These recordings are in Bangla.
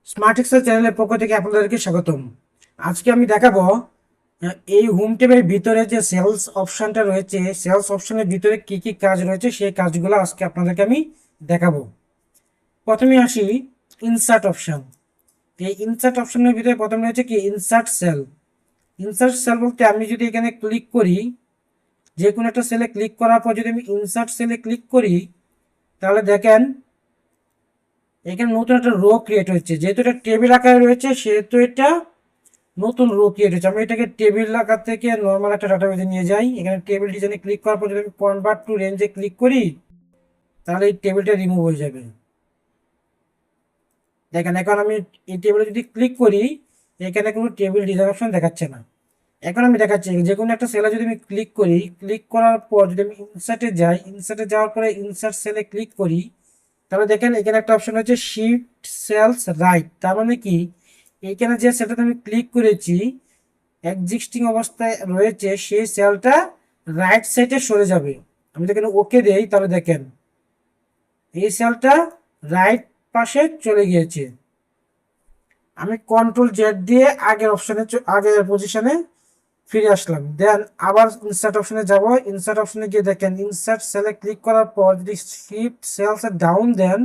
স্মার্ট এক্সেল চ্যানেলের পক্ষ থেকে আপনাদেরকে স্বাগতম। আজকে আমি দেখাবো এই হোম ট্যাবের ভিতরে যে সেলস অপশনটা রয়েছে, সেলস অপশনের ভিতরে কি কি কাজ রয়েছে সেই কাজগুলো আজকে আপনাদেরকে আমি দেখাবো। প্রথমে আসি ইনসার্ট অপশন। এই ইনসার্ট অপশনের ভিতরে প্রথমে রয়েছে কি ইনসার্ট সেল। ইনসার্ট সেল বলতে আমি যদি এখানে ক্লিক করি, যে কোনো একটা সেলে ক্লিক করার পর যদি আমি ইনসার্ট সেলে ক্লিক করি, তাহলে দেখেন এখানে নতুন একটা রো ক্রিয়েট হচ্ছে। যেহেতু এটা টেবিল আকারে রয়েছে সেহেতু এটা নতুন রো ক্রিয়েট হচ্ছে। আমি এটাকে টেবিল আকার থেকে নর্মাল একটা ডাটাবেজে নিয়ে যাই। এখানে টেবিল ডিজাইনে ক্লিক করার পর যদি আমি কনভার্ট টু রেঞ্জে ক্লিক করি, তাহলে এই টেবিলটা রিমুভ হয়ে যাবে। দেখেন এখন আমি এই টেবিলে যদি ক্লিক করি, এখানে কোনো টেবিল ডিজাইন অপশন দেখাচ্ছে না। এখন আমি দেখাচ্ছি যে কোনো একটা সেলে যদি আমি ক্লিক করি, ক্লিক করার পর যদি আমি ইনসার্টে যাই, ইনসার্টে যাওয়ার পরে ইনসার্ট সেলে ক্লিক করি, তাহলে দেখেন এখানে একটা অপশন হচ্ছে শিফট সেলস রাইট। তার মানে কি, এইখানে যে সেলটাতে আমি ক্লিক করেছি এক্সিস্টিং অবস্থায় রয়েছে সেই সেলটা রাইট সাইডে সরে যাবে। আমি যদি ওকে দেই, তাহলে দেখেন এই সেলটা রাইট পাশে চলে গিয়েছে। আমি কন্ট্রোল জেড দিয়ে আগের অপশনে আগের পজিশনে ফিরে আসলাম। দেন আবার ইনসার্ট অপশনে যাব। ইনসার্ট অপশনে গিয়ে দেখেন ইনসার্ট সেলে ক্লিক করার পর যদি শিফট সেলস ডাউন দেন,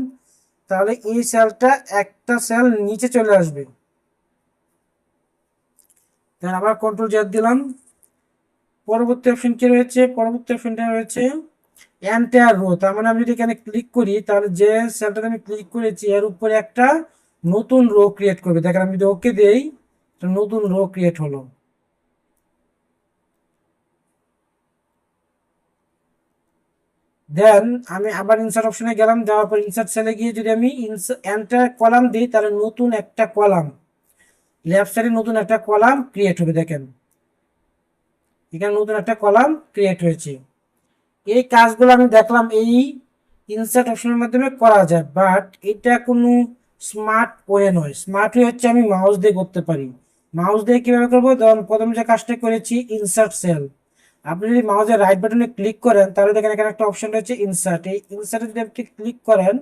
তাহলে এই সেলটা একটা সেল নিচে চলে আসবে। দেন আবার কন্ট্রোল জেড দিলাম। পরবর্তী অপশন কি রয়েছে? পরবর্তী অপশনটা রয়েছে এন্টায়ার রো। তার মানে আমি যদি এখানে ক্লিক করি, তাহলে যে সেলটাতে আমি ক্লিক করেছি এর উপরে একটা নতুন রো ক্রিয়েট করবে। দেখেন আমি যদি ওকে দেই, নতুন রো ক্রিয়েট হলো। দেন আমি আবার ইনসার্ট অপশনে গেলাম, যাওয়ার পর ইনসার্ট সেলে গিয়ে যদি আমি এন্টার কলাম দিই, তাহলে নতুন একটা কলাম, লেফট সাইডে নতুন একটা কলাম ক্রিয়েট হবে। দেখেন এখানে নতুন একটা কলাম ক্রিয়েট হয়েছে। এই কাজগুলো আমি দেখলাম এই ইনসার্ট অপশনের মাধ্যমে করা যায়, বাট এটা কোনো স্মার্ট ওয়ে নয়। স্মার্ট ওয়ে হচ্ছে আমি মাউস দিয়ে করতে পারি। মাউস দিয়ে কিভাবে করবো? ধরুন প্রথমে যে কাজটা করেছি ইনসার্ট সেল, আপনি যদি মাউসের রাইট বাটনে ক্লিক করেন, তাহলে দেখেন এখানে একটা অপশন রয়েছে ইনসার্ট। এই ইনসার্টে যদি আপনি ক্লিক করেন,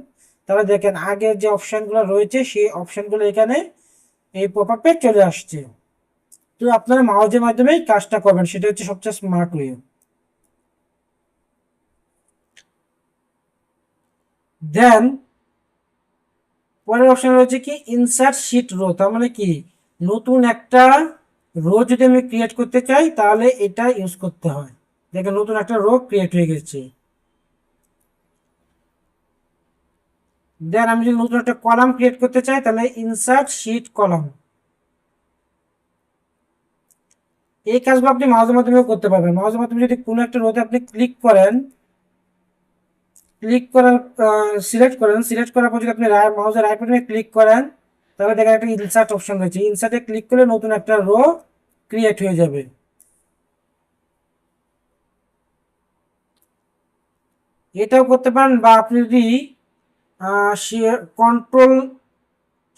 তাহলে দেখেন আগের যে অপশনগুলো রয়েছে সেই অপশনগুলো এখানে এই পপ আপে চলে আসছে। তো আপনারা মাউসের মাধ্যমেই কাজটা করবেন, সেটা হচ্ছে সবচেয়ে স্মার্ট ওয়ে। দেন পরের অপশন রয়েছে কি ইনসার্ট শিট রো। তার মানে কি, নতুন একটা রো যদি আমি ক্রিয়েট করতে চাই, তাহলে এটা ইউজ করতে হয়। দেখেন নতুন একটা রো ক্রিয়েট হয়ে গেছে। দেন আমি যদি নতুন একটা কলাম ক্রিয়েট করতে চাই, তাহলে ইনসার্ট শিট কলাম। এই কাজগুলো আপনি মাউসের মাধ্যমে করতে পারবেন। মাউসের মাধ্যমে যদি কোনো একটা রোতে আপনি ক্লিক করেন, ক্লিক করার সিলেক্ট করেন, সিলেক্ট করার পর যদি আপনি মাউসের রাইট বাটনে ক্লিক করেন, তাহলে দেখেন একটা ইনসার্ট অপশন রয়েছে। ইনসার্টে ক্লিক করলে নতুন একটা রো ক্রিয়েট হয়ে যাবে। এটাও করতে পারেন, বা আপনি যদি কন্ট্রোল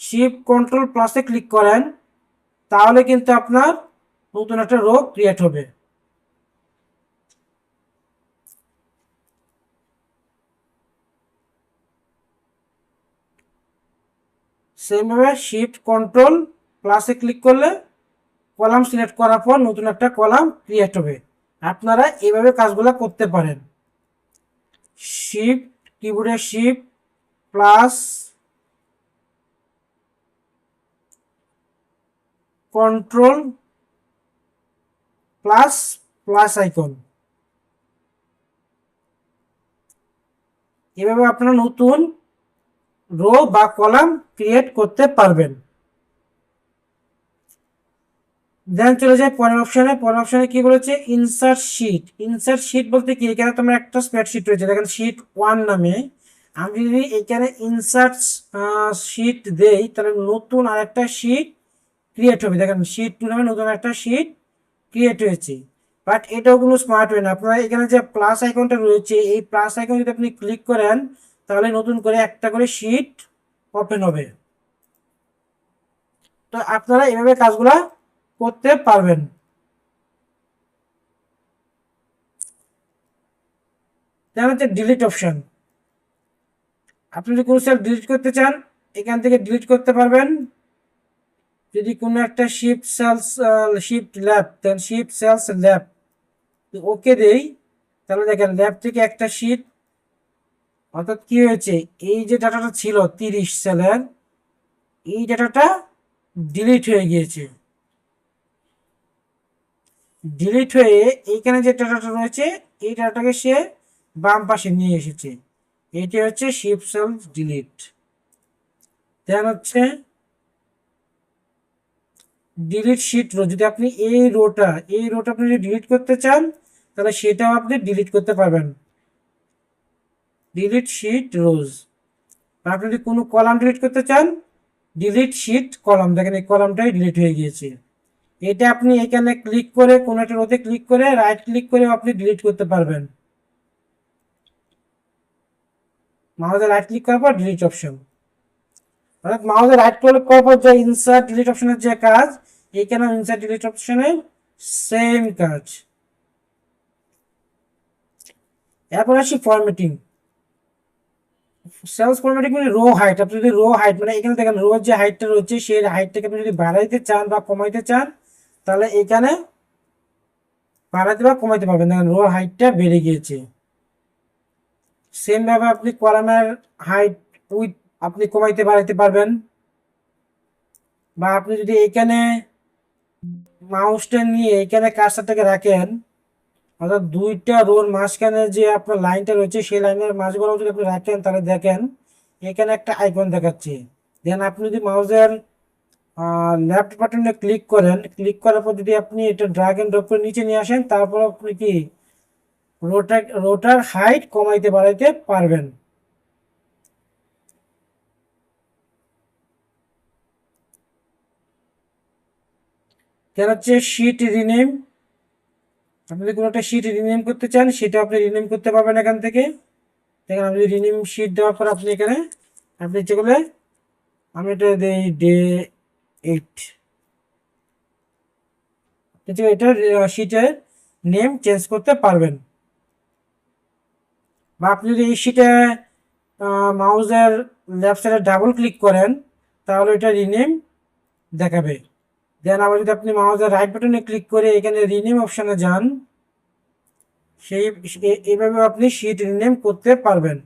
শিফট কন্ট্রোল প্লাসে ক্লিক করেন, তাহলে কিন্তু আপনার নতুন একটা রো ক্রিয়েট হবে। সেমভাবে শিফট কন্ট্রোল প্লাসে ক্লিক করলে কলাম সিলেক্ট করার পর নতুন একটা কলাম ক্রিয়েট হবে। আপনারা এইভাবে কাজগুলো করতে পারেন। শিফট কিবোর্ডে shift plus control plus plus icon, এভাবে আপনারা নতুন রো বা কলাম ক্রিয়েট করতে পারবেন। দেন চলে যায় পরের অপশনে। পরের অপশনে কি বলেছে? Insert sheet. ইনসার্ট শিট বলতে কি, এখানে তোমার একটা স্প্রেডশিট রয়েছে দেখেন শিট 1 নামে। আমি যদি এখানে ইনসার্ট শিট দেই, তাহলে নতুন আরেকটা শিট ক্রিয়েট হবে। দেখেন শিট 2 নামে নতুন একটা শিট ক্রিয়েট হয়েছে। বাট এটাও কোনো স্মার্ট ওয়ে না। আপনারা এখানে যে প্লাস আইকনটা রয়েছে, এই প্লাস আইকন যদি আপনি ক্লিক করেন, তাহলে নতুন করে একটা করে শিট ওপেন হবে। তো আপনারা এভাবে কাজগুলা করতে পারবেন। দেন হচ্ছে ডিলিট অপশন। আপনি যদি কোনো সেল ডিলিট করতে চান, এখান থেকে ডিলিট করতে পারবেন। যদি কোনো একটা শিফট ল্যাব দেন শিফট সেলস ল্যাব ওকে দেই, তাহলে দেখেন ল্যাব থেকে একটা শিট, অর্থাৎ কি হয়েছে, এই যে ডাটাটা ছিল 30 সেলের, এই ডাটাটা ডিলিট হয়ে গিয়েছে। ডিলিট হয়ে এইখানে যে ডাটাটা রয়েছে এই ডাটাটাকে সে বাম পাশে নিয়ে এসেছে। এটি হচ্ছে শিফট সেলস ডিলিট। দেন হচ্ছে ডিলিট শিট রো। যদি আপনি এই রোটা আপনি যদি ডিলিট করতে চান তাহলে সেটাও আপনি ডিলিট করতে পারবেন। ডিলিট শিট রোজ। আপনি যদি কোনো কলাম ডিলিট করতে চান, ডিলিট শিট কলাম, দেখেন এই কলামটাই ডিলিট হয়ে গিয়েছে। এটা আপনি এখানে ক্লিক করে কোনো একটা রোতে ক্লিক করে রাইট ক্লিক করে আপনি ডিলিট করতে পারবেন। মাউসে রাইট ক্লিক করার পর ডিলিট অপশন, অর্থাৎ মাউসে রাইট ক্লিক করার পর যে ইনসার্ট ডিলিট অপশনের যে কাজ, এখানে ইনসার্ট ডিলিট অপশনের সেম কাজ। এরপর আসি ফরম্যাটিং। সেলস ফরম্যাটিং মানে রো হাইট। আপনি যদি রো হাইট মানে এখানে দেখেন রো যে হাইটটা রয়েছে সেই হাইটটাকে আপনি যদি বাড়াইতে চান বা কমাইতে চান তাহলে এখানে বাড়াইতে বা কমাইতে পারবেন। দেখেন রো হাইটটা বেড়ে গিয়েছে। সেম ভাবে আপনি কলামের হাইট উইথ আপনি কমাইতে বাড়াইতে পারবেন। বা আপনি যদি এখানে মাউসটা নিয়ে এখানে কার্সারটাকে রাখেন, অর্থাৎ দুইটা রোর মাঝখানে যে আপনার লাইনটা রয়েছে সেই লাইনের মাঝগুলো যদি আপনি রাখেন তাহলে দেখেন এখানে একটা আইকন দেখাচ্ছে। দেন আপনি যদি মাউসের লেফট বাটনে ক্লিক করেন, ক্লিক করার পর যদি আপনি এটা ড্র্যাগ এন্ড ড্রপ করে নিচে নিয়ে আসেন, তারপর আপনি কি রোটার হাইট কমাইতে বাড়াইতে পারবেন। দেন হচ্ছে শিট রিনেম। আপনি যদি কোনো একটা শিট রিনেম করতে চান সেটা আপনি রিনেম করতে পারবেন এখান থেকে। দেখেন আপনি রিনেম শিট দেওয়ার পর আপনি এখানে আপনি ইচ্ছে করলে আমি এটা দিই ডে 8, এটা শিটের নেম চেঞ্জ করতে পারবেন। বা আপনি যদি এই শিটে মাউসের লেফট সাইডে ডাবল ক্লিক করেন তাহলে এটা রিনেম দেখাবে। দেন আবার যদি আপনি মাউসের রাইট বাটনে ক্লিক করে এখানে রিনেম অপশানে যান, এইভাবে আপনি শিট রিনেম করতে পারবেন।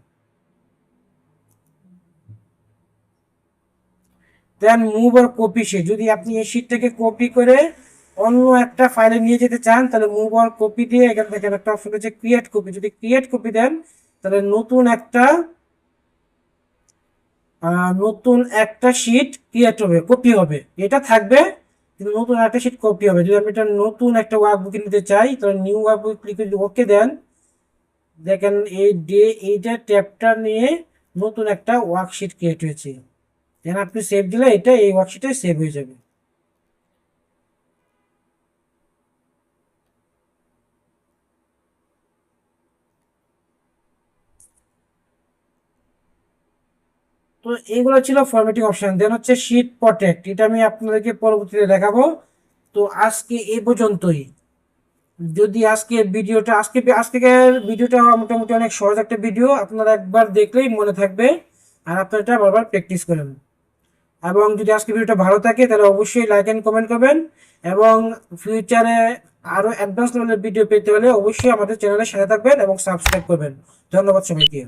দেন মুভ আর কপি শিট। যদি আপনি এই শিটটাকে কপি করে অন্য একটা ফাইলে নিয়ে যেতে চান তাহলে মুভ আর কপি দিয়ে এখান থেকে একটা অপশন রয়েছে ক্রিয়েট কপি। যদি ক্রিয়েট কপি দেন তাহলে নতুন একটা শিট ক্রিয়েট হবে, কপি হবে। এটা থাকবে কিন্তু নতুন একটা শিট কপি হবে। যদি আমি এটা নতুন একটা ওয়ার্কবুক নিতে চাই তাহলে নিউ ওয়ার্কবুক ক্লিক করে ওকে দেন, দেখেন এইটা ট্যাবটা নিয়ে নতুন একটা ওয়ার্কশিট ক্রিয়েট হয়েছে। দেন আপনি সেভ দিলে এটা এই ওয়ার্কশিটে সেভ হয়ে যাবে। তো এইগুলো ছিল ফরম্যাটিং অপশন। দেন হচ্ছে শিট প্রটেক্ট, এটা আমি আপনাদেরকে পরবর্তীতে দেখাবো। তো আজকে এই পর্যন্তই। যদি আজকের ভিডিওটা মোটামুটি অনেক সহজ একটা ভিডিও, আপনারা একবার দেখলেই মনে থাকবে আর আপনারা এটা বারবার প্র্যাকটিস করেন। এবং যদি আজকে ভিডিওটা ভালো থাকে তাহলে অবশ্যই লাইক এন্ড কমেন্ট করবেন। এবং ফিউচারে আরো অ্যাডভান্স লেভেলের ভিডিও পেতে হলে অবশ্যই আমাদের চ্যানেলের সাথে থাকবেন এবং সাবস্ক্রাইব করবেন। ধন্যবাদ সবাইকে।